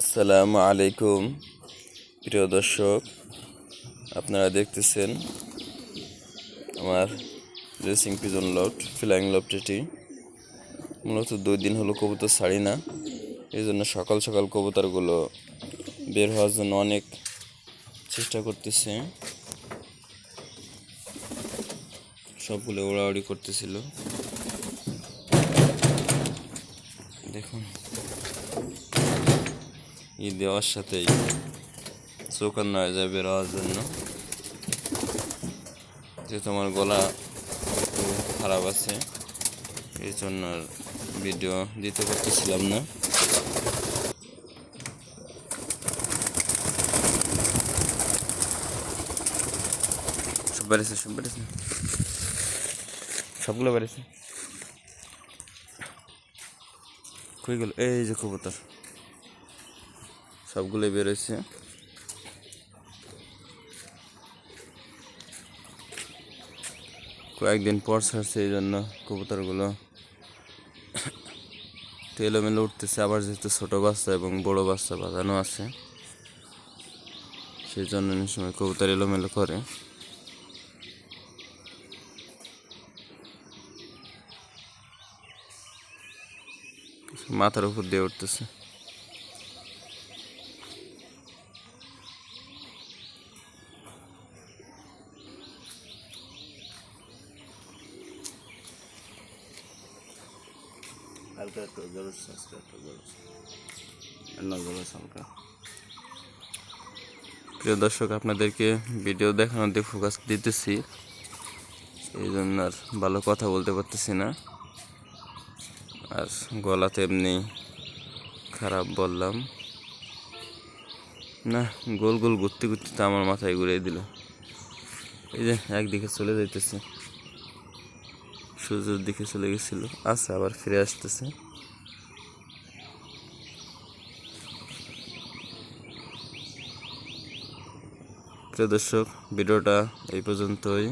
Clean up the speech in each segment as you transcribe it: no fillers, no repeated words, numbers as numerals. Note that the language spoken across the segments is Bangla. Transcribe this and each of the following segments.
আসসালামু আলাইকুম প্রিয় দর্শক, আপনারা দেখতেছেন আমার racing pigeon loft flying loft. এটি মূলত 2 দিন হলো কবুতর ছাড়ি না, এই জন্য সকাল সকাল কবুতরগুলো বের হওয়ার জন্য অনেক চেষ্টা করতেছে। সবগুলো ওড়াউড়ি করতেছিল, দেখুন ঈদ দেওয়ার সাথেই চোখার নয় যায় বের হওয়ার জন্য। যেহেতু আমার গলা খারাপ আছে, এই জন্য ভিডিও দিতে পারতেছিলাম না। সব বেড়েছে, সবগুলো বেড়েছে। কই গেল? এই যে কবুতর সবগুলোই বেরোচ্ছে। কয়েকদিন পর ছাড়ছে, এই জন্য কবুতরগুলো এলোমেলো উঠতেছে। আবার যেহেতু ছোটো বাচ্চা এবং বড় বাচ্চা বাঁধানো আছে, সেই জন্য অনেক সময় কবুতর এলোমেলো করে। মাথার উপর দিয়ে উঠতেছে। প্রিয় দর্শক, আপনাদেরকে ভিডিও দেখানোতে ফোকাস দিতেছি, এই জন্য আর ভালো কথা বলতে পারতেছি না। আর গলাতে এমনি খারাপ বললাম না। গোল গোল ঘুরতে ঘুরতে আমার মাথায় ঘুরিয়ে দিল। এই যে একদিকে চলে যাইতেছে, সূর্যের দিকে চলে গেছিল, আচ্ছা আবার ফিরে আসতেছে। প্রিয় দর্শক, ভিডিওটা এই পর্যন্তই।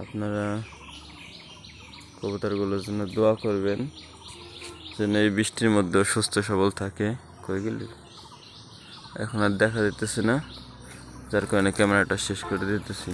আপনারা কবুতরগুলোর জন্য দোয়া করবেন যেন এই বৃষ্টির মধ্যেও সুস্থ সবল থাকে। কই গেলি? এখন আর দেখা দিতেছে না, যার কারণে ক্যামেরাটা শেষ করে দিতেছি।